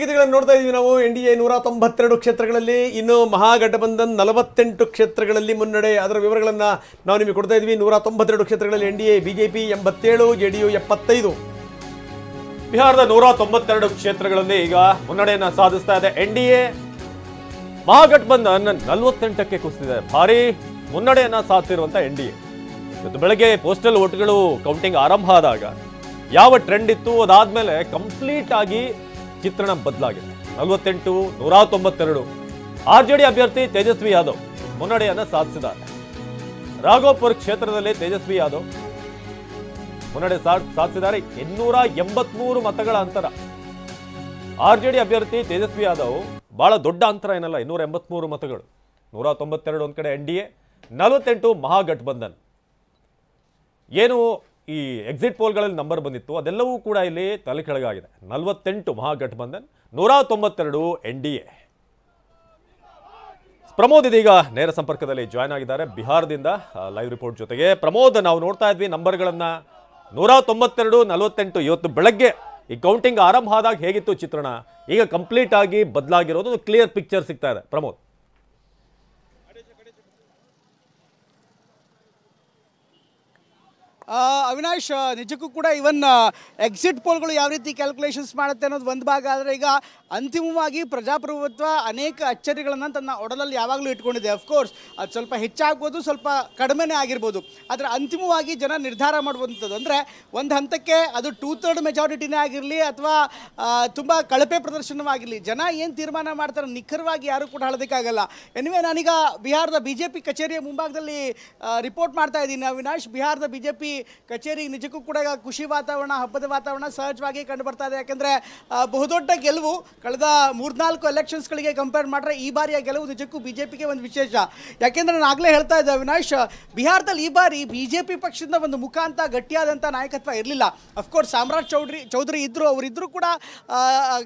ಸ್ಥಿತಿಗತಿಗಳನ್ನು ನೋಡ್ತಾ ಇದೀವಿ ನಾವು. NDA 192 ಕ್ಷೇತ್ರಗಳಲ್ಲಿ, ಇನ್ನು ಮಹಾಗಠಬಂಧನ್ 48 ಕ್ಷೇತ್ರಗಳಲ್ಲಿ ಮುನ್ನಡೆ. ಅದರ ವಿವರಗಳನ್ನು ನಾವು ನಿಮಗೆ ಕೊಡ್ತಾ ಇದ್ವಿ. 192 ಕ್ಷೇತ್ರಗಳಲ್ಲಿ NDA, BJP 87, JDU 75. ಬಿಹಾರದ 192 ಕ್ಷೇತ್ರಗಳಲ್ಲಿ ಈಗ ಮುನ್ನಡೆಯನ್ನು ಸಾಧಿಸ್ತಾ ಇದೆ NDA. ಮಹಾಗಠಬಂಧನ್ 48ಕ್ಕೆ ಕುಸಿದಿದೆ. ಭಾರಿ ಮುನ್ನಡೆಯನ್ನ ಸಾಧಿಸಿರುವಂತ NDA. ಇವತ್ತು ಬೆಳಗ್ಗೆ ಪೋಸ್ಟಲ್ ವೋಟ್ಗಳು ಕೌಂಟಿಂಗ್ ಆರಂಭ ಆದಾಗ ಯಾವ ಟ್ರೆಂಡ್ ಇತ್ತು, ಅದಾದ್ಮೇಲೆ ಕಂಪ್ಲೀಟ್ ಆಗಿ ಚಿತ್ರಣ ಬದಲಾಗಿದೆ. 48, 192. RJD ಅಭ್ಯರ್ಥಿ ತೇಜಸ್ವಿ ಯಾದವ್ ಮುನ್ನಡೆಯನ್ನ ಸಾಧಿಸಿದ್ದಾರೆ. ರಾಘೋಪುರ್ ಕ್ಷೇತ್ರದಲ್ಲಿ ತೇಜಸ್ವಿ ಯಾದವ್ ಮುನ್ನಡೆ ಸಾಧಿಸಿದ್ದಾರೆ. 883 ಮತಗಳ ಅಂತರ. RJD ಅಭ್ಯರ್ಥಿ ತೇಜಸ್ವಿ ಯಾದವ್ ಬಹಳ ದೊಡ್ಡ ಅಂತರ ಏನಲ್ಲ, 283 ಮತಗಳು. 192 ಒಂದ್ ಕಡೆ NDA, 48 ಮಹಾಗಠಬಂಧನ್. ಏನು ಈ ಎಕ್ಸಿಟ್ ಪೋಲ್ಗಳಲ್ಲಿ ನಂಬರ್ ಬಂದಿತ್ತು ಅದೆಲ್ಲವೂ ಕೂಡ ಇಲ್ಲಿ ತಲೆ ಕೆಳಗಾಗಿದೆ. 48 ಮಹಾಗಠಬಂಧನ್, 192 NDA. ಪ್ರಮೋದ್ ಇದೀಗ ನೇರ ಸಂಪರ್ಕದಲ್ಲಿ ಜಾಯ್ನ್ ಆಗಿದ್ದಾರೆ ಬಿಹಾರದಿಂದ ಲೈವ್ ರಿಪೋರ್ಟ್ ಜೊತೆಗೆ. ಪ್ರಮೋದ್, ನಾವು ನೋಡ್ತಾ ಇದ್ವಿ ನಂಬರ್ಗಳನ್ನ, 192, 48. ಇವತ್ತು ಬೆಳಗ್ಗೆ ಈ ಕೌಂಟಿಂಗ್ ಆರಂಭ ಆದಾಗ ಹೇಗಿತ್ತು ಚಿತ್ರಣ, ಈಗ ಕಂಪ್ಲೀಟ್ ಆಗಿ ಬದಲಾಗಿರೋದು, ಕ್ಲಿಯರ್ ಪಿಕ್ಚರ್ ಸಿಗ್ತಾ ಇದೆ. ಪ್ರಮೋದ್. ಅವಿನಾಶ್, ನಿಜಕ್ಕೂ ಕೂಡ ಇವನ್ ಎಕ್ಸಿಟ್ ಪೋಲ್ಗಳು ಯಾವ ರೀತಿ ಕ್ಯಾಲ್ಕುಲೇಷನ್ಸ್ ಮಾಡುತ್ತೆ ಅನ್ನೋದು ಒಂದು ಭಾಗ. ಆದರೆ ಈಗ ಅಂತಿಮವಾಗಿ ಪ್ರಜಾಪ್ರಭುತ್ವ ಅನೇಕ ಅಚ್ಚರಿಗಳನ್ನು ತನ್ನ ಒಡಲಲ್ಲಿ ಯಾವಾಗಲೂ ಇಟ್ಕೊಂಡಿದೆ. ಅಫ್ಕೋರ್ಸ್ ಅದು ಸ್ವಲ್ಪ ಹೆಚ್ಚಾಗ್ಬೋದು, ಸ್ವಲ್ಪ ಕಡಿಮೆನೇ ಆಗಿರ್ಬೋದು. ಆದರೆ ಅಂತಿಮವಾಗಿ ಜನ ನಿರ್ಧಾರ ಮಾಡುವಂಥದ್ದು ಅಂದರೆ ಒಂದು ಹಂತಕ್ಕೆ ಅದು 2/3 ಮೆಜಾರಿಟಿನೇ ಆಗಿರಲಿ ಅಥವಾ ತುಂಬ ಕಳಪೆ ಪ್ರದರ್ಶನವಾಗಿರಲಿ, ಜನ ಏನು ತೀರ್ಮಾನ ಮಾಡ್ತಾರೆ ನಿಖರವಾಗಿ ಯಾರೂ ಕೂಡ ಹೇಳೋದಕ್ಕಾಗಲ್ಲ. ಎನಿವೆ, ನಾನೀಗ ಬಿಹಾರದ BJP ಕಚೇರಿಯ ಮುಂಭಾಗದಲ್ಲಿ ರಿಪೋರ್ಟ್ ಮಾಡ್ತಾ ಇದ್ದೀನಿ. ಅವಿನಾಶ್, ಬಿಹಾರದ BJP ಕಚೇರಿ ನಿಜಕ್ಕೂ ಕೂಡ ಖುಷಿ ವಾತಾವರಣ, ಹಬ್ಬದ ವಾತಾವರಣ ಸಹಜವಾಗಿ ಕಂಡು ಬರ್ತಾ ಇದೆ. ಯಾಕೆಂದರೆ ಬಹುದೊಡ್ಡ ಗೆಲುವು. ಕಳೆದ 3-4 ಎಲೆಕ್ಷನ್ಸ್ಗಳಿಗೆ ಕಂಪೇರ್ ಮಾಡಿದ್ರೆ ಈ ಬಾರಿಯ ಗೆಲುವು ನಿಜಕ್ಕೂ BJPಗೆ ಒಂದು ವಿಶೇಷ. ಯಾಕೆಂದರೆ ನಾನು ಆಗಲೇ ಹೇಳ್ತಾ ಇದ್ದೆ ಅವಿನಾಶ್, ಬಿಹಾರದಲ್ಲಿ ಈ ಬಾರಿ BJP ಪಕ್ಷದಿಂದ ಒಂದು ಮುಖ ಅಂತ ಗಟ್ಟಿಯಾದಂಥ ನಾಯಕತ್ವ ಇರಲಿಲ್ಲ. ಅಫ್ಕೋರ್ಸ್ ಸಾಮ್ರಾಟ್ ಚೌಧರಿ ಇದ್ದರು, ಅವರಿದ್ದರೂ ಕೂಡ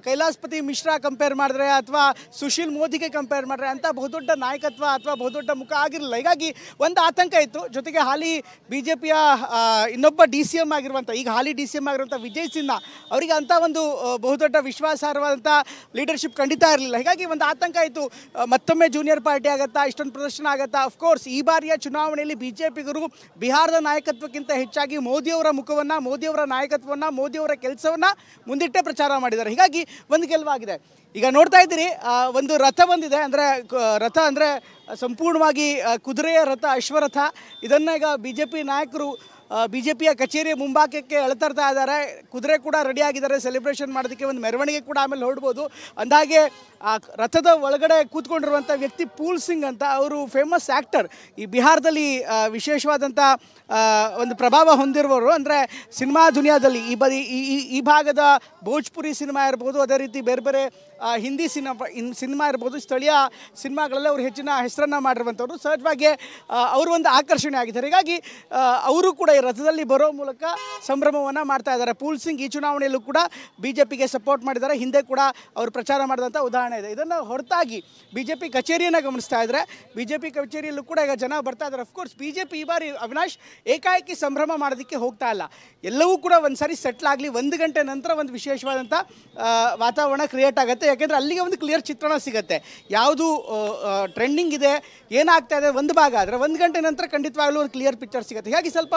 ಕೈಲಾಸಪತಿ ಮಿಶ್ರಾ ಕಂಪೇರ್ ಮಾಡಿದ್ರೆ ಅಥವಾ ಸುಶೀಲ್ ಮೋದಿಗೆ ಕಂಪೇರ್ ಮಾಡಿದ್ರೆ ಅಂತ ಬಹುದೊಡ್ಡ ನಾಯಕತ್ವ ಅಥವಾ ಬಹುದೊಡ್ಡ ಮುಖ ಆಗಿರಲಿಲ್ಲ. ಹೀಗಾಗಿ ಒಂದು ಆತಂಕ ಇತ್ತು. ಜೊತೆಗೆ ಹಾಲಿ BJPಯ ಇನ್ನೊಬ್ಬ DCM ಆಗಿರುವಂಥ, ಈಗ ಹಾಲಿ DCM ಆಗಿರುವಂಥ ವಿಜಯ್ ಸಿನ್ಹಾ ಅವರಿಗೆ ಅಂಥ ಒಂದು ಬಹುದೊಡ್ಡ ವಿಶ್ವಾಸಾರ್ಹವಾದಂಥ ಲೀಡರ್ಶಿಪ್ ಖಂಡಿತ ಇರಲಿಲ್ಲ. ಹೀಗಾಗಿ ಒಂದು ಆತಂಕ ಇತ್ತು, ಮತ್ತೊಮ್ಮೆ ಜೂನಿಯರ್ ಪಾರ್ಟಿ ಆಗುತ್ತಾ, ಇಷ್ಟೊಂದು ಪ್ರದರ್ಶನ ಆಗುತ್ತಾ. ಅಫ್ಕೋರ್ಸ್ ಈ ಬಾರಿಯ ಚುನಾವಣೆಯಲ್ಲಿ BJPಗರು ಬಿಹಾರದ ನಾಯಕತ್ವಕ್ಕಿಂತ ಹೆಚ್ಚಾಗಿ ಮೋದಿಯವರ ಮುಖವನ್ನು, ಮೋದಿಯವರ ನಾಯಕತ್ವವನ್ನು, ಮೋದಿಯವರ ಕೆಲಸವನ್ನು ಮುಂದಿಟ್ಟೇ ಪ್ರಚಾರ ಮಾಡಿದ್ದಾರೆ. ಹೀಗಾಗಿ ಒಂದು ಗೆಲುವಾಗಿದೆ. ಈಗ ನೋಡ್ತಾ ಇದ್ದೀರಿ, ಒಂದು ರಥ ಬಂದಿದೆ. ಅಂದರೆ ರಥ ಅಂದರೆ ಸಂಪೂರ್ಣವಾಗಿ ಕುದುರೆಯ ರಥ, ಅಶ್ವರಥ. ಇದನ್ನು ಈಗ BJP ನಾಯಕರು BJPಯ ಕಚೇರಿಯ ಮುಂಭಾಗಕ್ಕೆ ಎಳೆತರ್ತಾ ಇದ್ದಾರೆ. ಕುದುರೆ ಕೂಡ ರೆಡಿ ಆಗಿದ್ದಾರೆ ಸೆಲೆಬ್ರೇಷನ್ ಮಾಡೋದಕ್ಕೆ. ಒಂದು ಮೆರವಣಿಗೆ ಕೂಡ ಆಮೇಲೆ ಹೊರಡ್ಬೋದು. ಅಂದಾಗೆ ಆ ರಥದ ಒಳಗಡೆ ಕೂತ್ಕೊಂಡಿರುವಂಥ ವ್ಯಕ್ತಿ ಪೂಲ್ ಸಿಂಗ್ ಅಂತ, ಅವರು ಫೇಮಸ್ ಆ್ಯಕ್ಟರ್. ಈ ಬಿಹಾರದಲ್ಲಿ ವಿಶೇಷವಾದಂಥ ಒಂದು ಪ್ರಭಾವ ಹೊಂದಿರುವವರು. ಅಂದರೆ ಸಿನಿಮಾ ದುನಿಯಾದಲ್ಲಿ ಈ ಭಾಗದ ಭೋಜ್ಪುರಿ ಸಿನಿಮಾ ಇರ್ಬೋದು, ಅದೇ ರೀತಿ ಬೇರೆ ಬೇರೆ ಹಿಂದಿ ಸಿನಿಮಾ ಇರ್ಬೋದು, ಸ್ಥಳೀಯ ಸಿನಿಮಾಗಳಲ್ಲಿ ಅವರು ಹೆಚ್ಚಿನ ಹೆಸರನ್ನು ಮಾಡಿರುವಂಥವ್ರು. ಸಹಜವಾಗಿ ಅವರು ಒಂದು ಆಕರ್ಷಣೆ ಆಗಿದ್ದಾರೆ. ಹೀಗಾಗಿ ಅವರು ಕೂಡ ಈ ರಥದಲ್ಲಿ ಬರೋ ಮೂಲಕ ಸಂಭ್ರಮವನ್ನು ಮಾಡ್ತಾ ಇದ್ದಾರೆ. ಪೂಲ್ ಸಿಂಗ್ ಈ ಚುನಾವಣೆಯಲ್ಲೂ ಕೂಡ BJPಗೆ ಸಪೋರ್ಟ್ ಮಾಡಿದ್ದಾರೆ. ಹಿಂದೆ ಕೂಡ ಅವರು ಪ್ರಚಾರ ಮಾಡಿದಂಥ ಉದಾಹರಣೆ ಇದೆ. ಇದನ್ನು ಹೊರತಾಗಿ BJP ಕಚೇರಿಯನ್ನು ಗಮನಿಸ್ತಾ ಇದ್ದರೆ, BJP ಕಚೇರಿಯಲ್ಲೂ ಕೂಡ ಈಗ ಜನ ಬರ್ತಾ ಇದ್ದಾರೆ. ಅಫ್ಕೋರ್ಸ್ BJP ಈ ಬಾರಿ ಅವಿನಾಶ್ ಏಕಾಏಕಿ ಸಂಭ್ರಮ ಮಾಡೋದಕ್ಕೆ ಹೋಗ್ತಾ ಇಲ್ಲ. ಎಲ್ಲವೂ ಕೂಡ ಒಂದು ಸಾರಿ ಸೆಟ್ಲ್ ಆಗಲಿ, 1 ಗಂಟೆ ನಂತರ ಒಂದು ವಿಶೇಷವಾದಂಥ ವಾತಾವರಣ ಕ್ರಿಯೇಟ್ ಆಗುತ್ತೆ. ಯಾಕೆಂದರೆ ಅಲ್ಲಿಗೆ ಒಂದು ಕ್ಲಿಯರ್ ಚಿತ್ರಣ ಸಿಗುತ್ತೆ, ಯಾವುದು ಟ್ರೆಂಡಿಂಗ್ ಇದೆ, ಏನಾಗ್ತಾ ಇದೆ ಒಂದು ಭಾಗ. ಆದರೆ 1 ಗಂಟೆ ನಂತರ ಖಂಡಿತವಾಗಲೂ ಒಂದು ಕ್ಲಿಯರ್ ಪಿಕ್ಚರ್ ಸಿಗುತ್ತೆ. ಹೀಗಾಗಿ ಸ್ವಲ್ಪ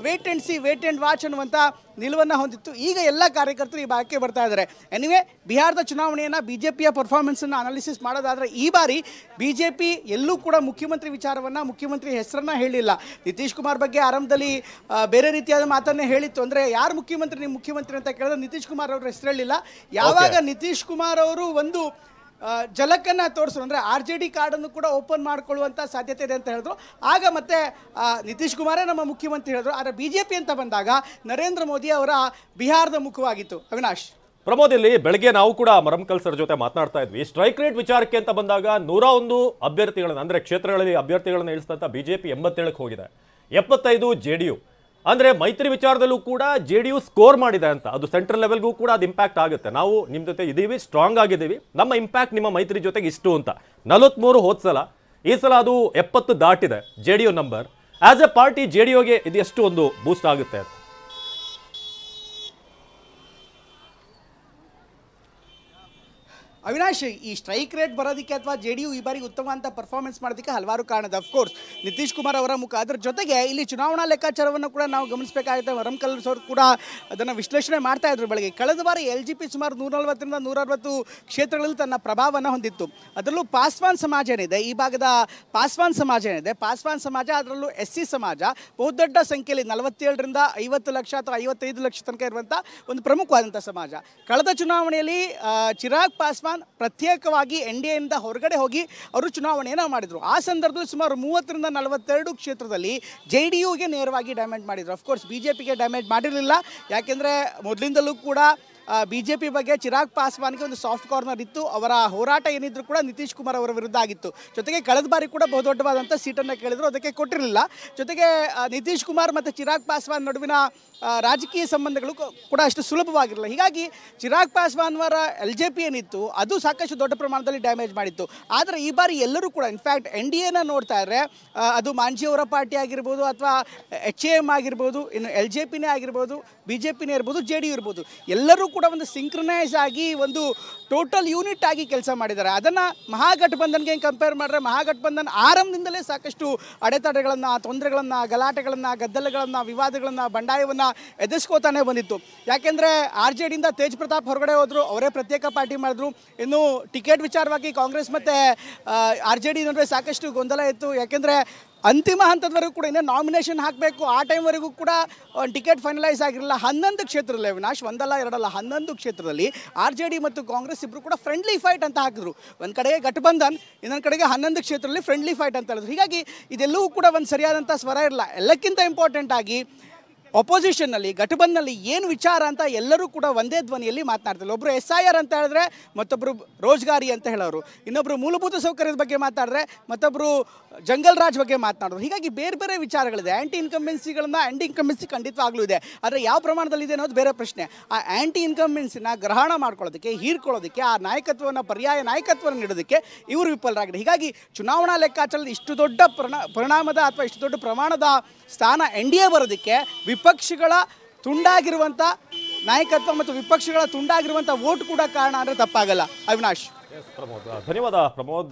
wait and see, wait and watch ಅನ್ನುವಂಥ ನಿಲುವನ್ನು ಹೊಂದಿತ್ತು. ಈಗ ಎಲ್ಲ ಕಾರ್ಯಕರ್ತರು ಈ ಭಾಗಕ್ಕೆ ಬರ್ತಾ ಇದ್ದಾರೆ. ಎನಿವೆ, ಬಿಹಾರದ ಚುನಾವಣೆಯನ್ನು BJPಯ ಪರ್ಫಾರ್ಮೆನ್ಸನ್ನು ಅನಾಲಿಸಿಸ್ ಮಾಡೋದಾದರೆ ಈ ಬಾರಿ BJP ಎಲ್ಲೂ ಕೂಡ ಮುಖ್ಯಮಂತ್ರಿ ವಿಚಾರವನ್ನು, ಮುಖ್ಯಮಂತ್ರಿ ಹೆಸರನ್ನು ಹೇಳಿಲ್ಲ. ನಿತೀಶ್ ಕುಮಾರ್ ಬಗ್ಗೆ ಆರಂಭದಲ್ಲಿ ಬೇರೆ ರೀತಿಯಾದ ಮಾತನ್ನೇ ಹೇಳಿತ್ತು. ಅಂದರೆ ಯಾರು ಮುಖ್ಯಮಂತ್ರಿ, ನಿಮ್ಮ ಮುಖ್ಯಮಂತ್ರಿ ಅಂತ ಕೇಳಿದ್ರೆ ನಿತೀಶ್ ಕುಮಾರ್ ಅವರು ಹೆಸರು ಹೇಳಿಲ್ಲ. ಯಾವಾಗ ನಿತೀಶ್ ಕುಮಾರ್ ಅವರು ಒಂದು ಜಲಕನ್ನು ತೋರಿಸಿದ್ರು, ಅಂದರೆ RJD ಕಾರ್ಡನ್ನು ಕೂಡ ಓಪನ್ ಮಾಡಿಕೊಳ್ಳುವಂಥ ಸಾಧ್ಯತೆ ಇದೆ ಅಂತ ಹೇಳಿದ್ರು, ಆಗ ಮತ್ತೆ ನಿತೀಶ್ ಕುಮಾರೇ ನಮ್ಮ ಮುಖ್ಯಮಂತ್ರಿ ಹೇಳಿದ್ರು. ಆದರೆ BJP ಅಂತ ಬಂದಾಗ ನರೇಂದ್ರ ಮೋದಿ ಅವರ ಬಿಹಾರದ ಮುಖವಾಗಿತ್ತು. ಅವಿನಾಶ್. ಪ್ರಮೋದ್, ಇಲ್ಲಿ ಬೆಳಗ್ಗೆ ನಾವು ಕೂಡ ಮರಮ್ಕಲ್ ಸರ್ ಜೊತೆ ಮಾತನಾಡ್ತಾ ಇದ್ವಿ. ಸ್ಟ್ರೈಕ್ ರೇಟ್ ವಿಚಾರಕ್ಕೆ ಅಂತ ಬಂದಾಗ 101 ಅಭ್ಯರ್ಥಿಗಳನ್ನು, ಅಂದರೆ ಕ್ಷೇತ್ರಗಳಲ್ಲಿ ಅಭ್ಯರ್ಥಿಗಳನ್ನು ಇಳಿಸಿದಂಥ BJP 87ಕ್ಕೆ ಹೋಗಿದೆ, 75 JDU. ಅಂದರೆ ಮೈತ್ರಿ ವಿಚಾರದಲ್ಲೂ ಕೂಡ JDU ಸ್ಕೋರ್ ಮಾಡಿದೆ ಅಂತ. ಅದು ಸೆಂಟ್ರಲ್ ಲೆವೆಲ್ಗೂ ಕೂಡ ಅದು ಇಂಪ್ಯಾಕ್ಟ್ ಆಗುತ್ತೆ. ನಾವು ನಿಮ್ಮ ಜೊತೆ ಇದ್ದೀವಿ, ಸ್ಟ್ರಾಂಗ್ ಆಗಿದ್ದೀವಿ, ನಮ್ಮ ಇಂಪ್ಯಾಕ್ಟ್ ನಿಮ್ಮ ಮೈತ್ರಿ ಜೊತೆಗೆ ಇಷ್ಟು ಅಂತ. 43 ಹೋದ ಸಲ, ಈ ಸಲ ಅದು 70 ದಾಟಿದೆ JDU number. As a party JDUಗೆ ಇದು ಎಷ್ಟು ಒಂದು ಬೂಸ್ಟ್ ಆಗುತ್ತೆ? ಅವಿನಾಶ್, ಈ ಸ್ಟ್ರೈಕ್ ರೇಟ್ ಬರೋದಕ್ಕೆ ಅಥವಾ JDU ಈ ಬಾರಿ ಉತ್ತಮ ಅಂತ ಪರ್ಫಾರ್ಮೆನ್ಸ್ ಮಾಡೋದಕ್ಕೆ ಹಲವಾರು ಕಾರಣ ಇದೆ. ಅಫ್ಕೋರ್ಸ್ ನಿತೀಶ್ ಕುಮಾರ್ ಅವರ ಮುಖ, ಅದರ ಜೊತೆಗೆ ಇಲ್ಲಿ ಚುನಾವಣಾ ಲೆಕ್ಕಾಚಾರವನ್ನು ಕೂಡ ನಾವು ಗಮನಿಸಬೇಕಾಗುತ್ತೆ. ವರಂ ಕಲ್ಲರ್ಸ್ ಅವರು ಕೂಡ ಅದನ್ನು ವಿಶ್ಲೇಷಣೆ ಮಾಡ್ತಾ ಇದ್ರು ಬೆಳಗ್ಗೆ. ಕಳೆದ ಬಾರಿ LJP ಸುಮಾರು 140ರಿಂದ 160 ಕ್ಷೇತ್ರಗಳಲ್ಲಿ ತನ್ನ ಪ್ರಭಾವವನ್ನು ಹೊಂದಿತ್ತು. ಅದರಲ್ಲೂ ಪಾಸ್ವಾನ್ ಸಮಾಜ ಏನಿದೆ, ಈ ಭಾಗದ ಪಾಸ್ವಾನ್ ಸಮಾಜ ಏನಿದೆ, ಪಾಸ್ವಾನ್ ಸಮಾಜ, ಅದರಲ್ಲೂ SC ಸಮಾಜ ಬಹುದೊಡ್ಡ ಸಂಖ್ಯೆಯಲ್ಲಿ 47ರಿಂದ 50 ಲಕ್ಷ ಅಥವಾ 55 ಲಕ್ಷ ತನಕ ಇರುವಂಥ ಒಂದು ಪ್ರಮುಖವಾದಂಥ ಸಮಾಜ. ಕಳೆದ ಚುನಾವಣೆಯಲ್ಲಿ ಚಿರಾಗ್ ಪಾಸ್ವಾನ್ ಪ್ರತ್ಯೇಕವಾಗಿ NDAಯಿಂದ ಹೊರಗಡೆ ಹೋಗಿ ಅವರು ಚುನಾವಣೆಯನ್ನು ಮಾಡಿದರು. ಆ ಸಂದರ್ಭದಲ್ಲಿ ಸುಮಾರು 30ರಿಂದ 42 ಕ್ಷೇತ್ರದಲ್ಲಿ JDUಗೆ ನೇರವಾಗಿ ಡ್ಯಾಮೇಜ್ ಮಾಡಿದರು. ಅಫ್ಕೋರ್ಸ್ BJPಗೆ ಡ್ಯಾಮೇಜ್ ಮಾಡಿರಲಿಲ್ಲ. ಯಾಕೆಂದರೆ ಮೊದಲಿಂದಲೂ ಕೂಡ BJP ಬಗ್ಗೆ ಚಿರಾಗ್ ಪಾಸ್ವಾನ್ಗೆ ಒಂದು ಸಾಫ್ಟ್ ಕಾರ್ನರ್ ಇತ್ತು. ಅವರ ಹೋರಾಟ ಏನಿದ್ರು ಕೂಡ ನಿತೀಶ್ ಕುಮಾರ್ ಅವರ ವಿರುದ್ಧ ಆಗಿತ್ತು. ಜೊತೆಗೆ ಕಳೆದ ಬಾರಿ ಕೂಡ ಬಹುದೊಡ್ಡವಾದಂಥ ಸೀಟನ್ನು ಕೇಳಿದ್ರು, ಅದಕ್ಕೆ ಕೊಟ್ಟಿರಲಿಲ್ಲ. ಜೊತೆಗೆ ನಿತೀಶ್ ಕುಮಾರ್ ಮತ್ತು ಚಿರಾಗ್ ಪಾಸ್ವಾನ್ ನಡುವಿನ ರಾಜಕೀಯ ಸಂಬಂಧಗಳು ಕೂಡ ಅಷ್ಟು ಸುಲಭವಾಗಿರಲಿಲ್ಲ. ಹೀಗಾಗಿ ಚಿರಾಗ್ ಪಾಸ್ವಾನ್ ಅವರ LJP ಏನಿತ್ತು ಅದು ಸಾಕಷ್ಟು ದೊಡ್ಡ ಪ್ರಮಾಣದಲ್ಲಿ ಡ್ಯಾಮೇಜ್ ಮಾಡಿತ್ತು. ಆದರೆ ಈ ಬಾರಿ ಎಲ್ಲರೂ ಕೂಡ ಇನ್ಫ್ಯಾಕ್ಟ್ NDAನ ನೋಡ್ತಾ ಇದ್ದರೆ ಅದು ಮಾಂಜಿಯವರ ಪಾರ್ಟಿ ಆಗಿರ್ಬೋದು ಅಥವಾ HAM ಆಗಿರ್ಬೋದು, ಇನ್ನು LJPನೇ ಆಗಿರ್ಬೋದು, BJPನೇ ಇರ್ಬೋದು, JDU ಇರ್ಬೋದು, ಎಲ್ಲರೂ ಕೂಡ ಒಂದು ಸಿಂಕ್ರನೈಸ್ ಆಗಿ ಒಂದು ಟೋಟಲ್ ಯೂನಿಟ್ ಆಗಿ ಕೆಲಸ ಮಾಡಿದ್ದಾರೆ. ಅದನ್ನು ಮಹಾಗಠಬಂಧನ್ಗೆ ಕಂಪೇರ್ ಮಾಡಿದ್ರೆ ಮಹಾಗಠಬಂಧನ್ ಆರಂಭದಿಂದಲೇ ಸಾಕಷ್ಟು ಅಡೆತಡೆಗಳನ್ನು, ತೊಂದರೆಗಳನ್ನು, ಗಲಾಟೆಗಳನ್ನು, ಗದ್ದಲಗಳನ್ನು, ವಿವಾದಗಳನ್ನು, ಬಂಡಾಯವನ್ನು ಎದುರಿಸ್ಕೋತಾನೆ ಬಂದಿತ್ತು. ಯಾಕೆಂದರೆ RJDಯಿಂದ ತೇಜ್ ಪ್ರತಾಪ್ ಹೊರಗಡೆ ಹೋದರು, ಅವರೇ ಪ್ರತ್ಯೇಕ ಪಾರ್ಟಿ ಮಾಡಿದ್ರು. ಇನ್ನು ಟಿಕೆಟ್ ವಿಚಾರವಾಗಿ ಕಾಂಗ್ರೆಸ್ ಮತ್ತು RJD ನಡುವೆ ಸಾಕಷ್ಟು ಗೊಂದಲ ಇತ್ತು. ಯಾಕೆಂದರೆ ಅಂತಿಮ ಹಂತದವರೆಗೂ ಕೂಡ ಇನ್ನೂ ನಾಮಿನೇಷನ್ ಹಾಕಬೇಕು, ಆ ಟೈಮ್ವರೆಗೂ ಕೂಡ ಟಿಕೆಟ್ ಫೈನಲೈಸ್ ಆಗಿರಲಿಲ್ಲ. 11 ಕ್ಷೇತ್ರದಲ್ಲಿ ಅವಿನಾಶ್, ಒಂದಲ್ಲ ಎರಡಲ್ಲ 11 ಕ್ಷೇತ್ರದಲ್ಲಿ RJD ಮತ್ತು ಕಾಂಗ್ರೆಸ್ ಇಬ್ಬರು ಕೂಡ ಫ್ರೆಂಡ್ಲಿ ಫೈಟ್ ಅಂತ ಹಾಕಿದ್ರು. ಒಂದು ಕಡೆಗೆ ಗಠಬಂಧನ್, ಇನ್ನೊಂದು ಕಡೆಗೆ 11 ಕ್ಷೇತ್ರದಲ್ಲಿ ಫ್ರೆಂಡ್ಲಿ ಫೈಟ್ ಅಂತ ಹೇಳಿದ್ರು. ಹೀಗಾಗಿ ಇದೆಲ್ಲವೂ ಕೂಡ ಒಂದು ಸರಿಯಾದಂಥ ಸ್ವರ ಇರಲ್ಲ. ಎಲ್ಲಕ್ಕಿಂತ ಇಂಪಾರ್ಟೆಂಟ್ ಆಗಿ ಅಪೋಸಿಷನ್ನಲ್ಲಿ, ಗಠಬಂಧನಲ್ಲಿ ಏನು ವಿಚಾರ ಅಂತ ಎಲ್ಲರೂ ಕೂಡ ಒಂದೇ ಧ್ವನಿಯಲ್ಲಿ ಮಾತನಾಡ್ತಾರೆ. ಒಬ್ಬರು SIR ಅಂತ ಹೇಳಿದ್ರೆ ಮತ್ತೊಬ್ಬರು ರೋಜ್ಗಾರಿ ಅಂತ ಹೇಳೋರು, ಇನ್ನೊಬ್ಬರು ಮೂಲಭೂತ ಸೌಕರ್ಯದ ಬಗ್ಗೆ ಮಾತಾಡಿದ್ರೆ ಮತ್ತೊಬ್ಬರು ಜಂಗಲ್ ರಾಜ್ ಬಗ್ಗೆ ಮಾತನಾಡೋರು. ಹೀಗಾಗಿ ಬೇರೆ ಬೇರೆ ವಿಚಾರಗಳಿದೆ. ಆ್ಯಂಟಿ ಇನ್ಕಂಬೆನ್ಸಿ ಖಂಡಿತವಾಗ್ಲೂ ಇದೆ. ಆದರೆ ಯಾವ ಪ್ರಮಾಣದಲ್ಲಿದೆ ಅನ್ನೋದು ಬೇರೆ ಪ್ರಶ್ನೆ. ಆ ಆ್ಯಂಟಿ ಇನ್ಕಂಬೆನ್ಸಿನ ಗ್ರಹಣ ಮಾಡ್ಕೊಳ್ಳೋದಕ್ಕೆ, ಹೀರ್ಕೊಳ್ಳೋದಕ್ಕೆ, ಆ ನಾಯಕತ್ವವನ್ನು, ಪರ್ಯಾಯ ನಾಯಕತ್ವವನ್ನು ನೀಡೋದಕ್ಕೆ ಇವರು ವಿಫಲರಾಗಿದೆ. ಹೀಗಾಗಿ ಚುನಾವಣಾ ಲೆಕ್ಕಾಚಾರದಲ್ಲಿ ಇಷ್ಟು ದೊಡ್ಡ ಪರಿಣಾಮದ ಅಥವಾ ಇಷ್ಟು ದೊಡ್ಡ ಪ್ರಮಾಣದ ಸ್ಥಾನ NDA ಬರೋದಕ್ಕೆ ವಿಪಕ್ಷಗಳ ತುಂಡಾಗಿರುವಂಥ ನಾಯಕತ್ವ ಮತ್ತು ವಿಪಕ್ಷಗಳ ತುಂಡಾಗಿರುವಂಥ ವೋಟ್ ಕೂಡ ಕಾರಣ ಅಂದರೆ ತಪ್ಪಾಗಲ್ಲ. ಅವಿನಾಶ್. ಧನ್ಯವಾದ ಪ್ರಮೋದ್.